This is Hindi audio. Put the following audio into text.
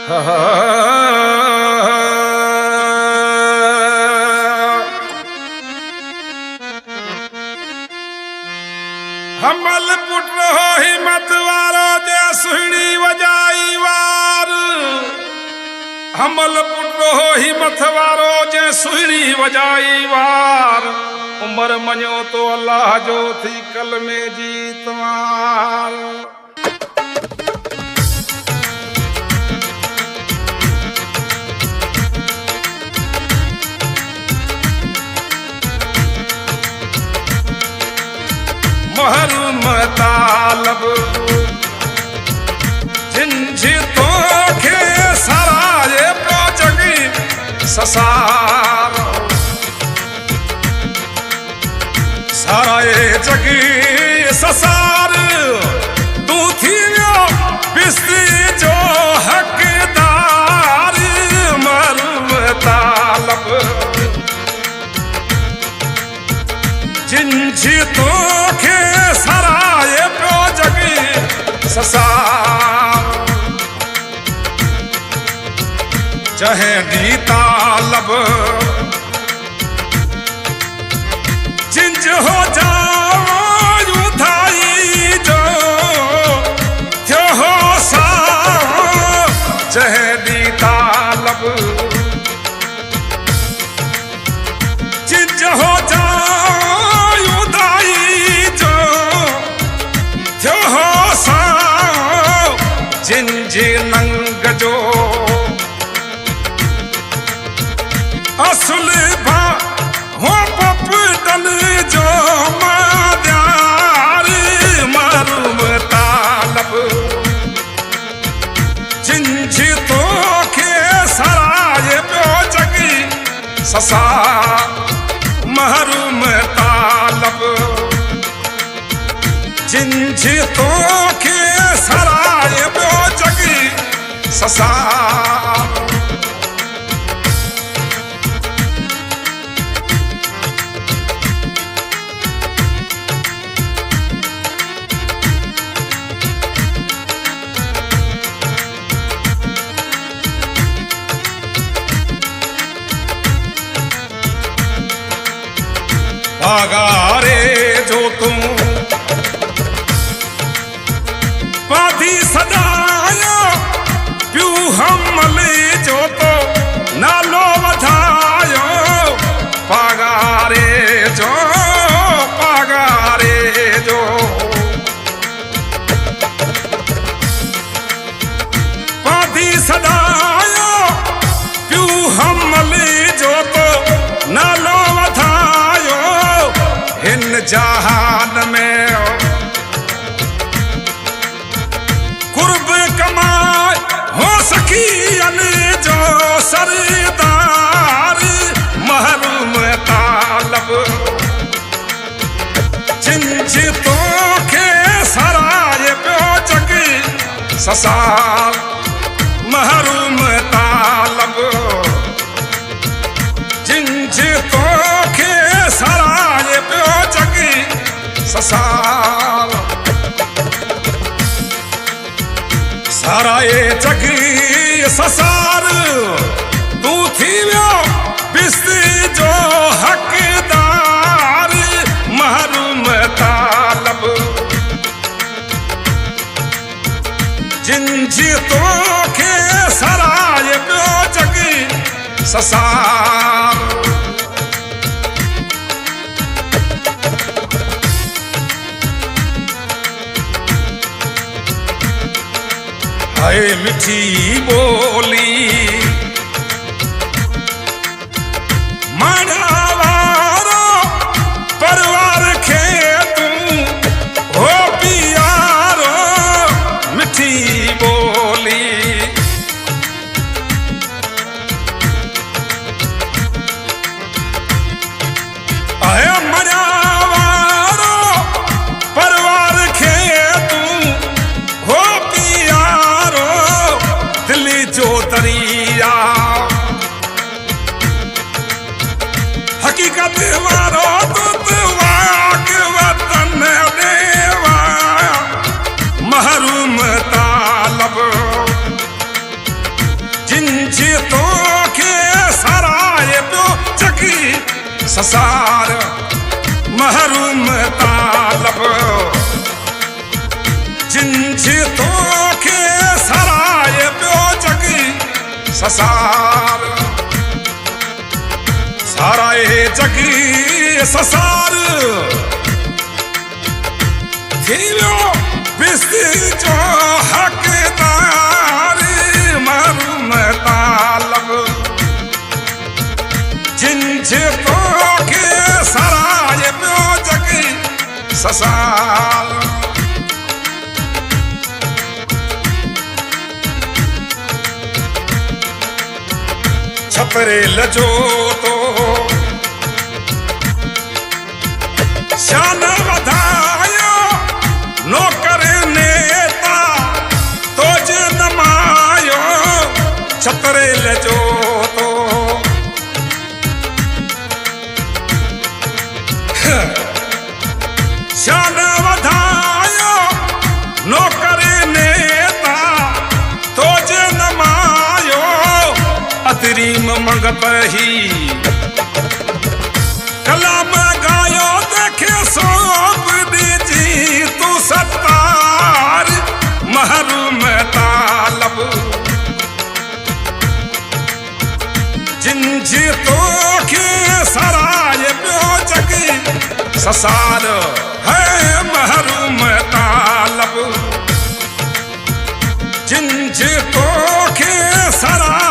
हमल पुट रहो हिम्मत वारो जे सुहणी वजाई वार। हमल पुट रहो हिम्मत वारो जे सुहणी वजाई वार। उमर मञो तो अल्लाह जो थी कल में जीतवार। महरूम तालब जिंजी तो खे सराये प्रोजगी ससार। सराये जगी ससार तू थी बिस्ती जो हकदार। महरूम तालब जिंजी तो ससार। जहे दी तालब जिंज हो जाओ उधाई जो जो हो सा। जहे दी तालब जिंज हो जाओ उधाई जो जो हो सा। जिंजी नंग जो असुल भा हो पपडन जो माद्यार। मारूम तालब जिंजी तो खे सराय प्यो जगी ससा। महरूम तालब जिंजी तो खे सराय प्यो जगी ससा। पागारे जो तुम पाधी सदायो प्यू हमल जो तो नालो वधायो। पागारे जो पाधी सदायो प्यू हमल जो तो नालो वधायो। इन जहान में कुर्ब कमाए हो सकी अन जो सरदार। महरूम तालब जिंज तो खे सराय प्यो जगी ससार। महरूम तालब जिंज तो खे सराय प्यो जगी ससार। सराये जगी ससार तू थी व्यो बिस्ती जो हकदार। महरूम तालब जिंजी तो खे सराय प्यो जगी ससार। हाय मिठी बोली मानवारो परिवार खे तू हो पियारो। मिठी बोली आया मनावारो परिवार खे तू हो पियारो। दिल्ली जो दरिया हकीकत वारो तो वाक वतन देवा। महरूम तालब ससार महरूम तालब जिंजे तो के सराय पियो जगी ससार साराए जगी ससार थीवियो बिस्ती जो हकदार महरूम तालब जिंजे तो के सराय पियो जगी ससार छपरे लजो तो शान वधायो नौकर नेता तोज नमायो छपरे लजो तो शान वधायो नौकर नेता तोज नमायो अतरीम मंगत ही कलाम गायो देखे सोप दीजी तू सत्तार महरूम तालब जिंजी तो के सराय पियो जगी ससार है महरूम तालब जिंजी तो के सराय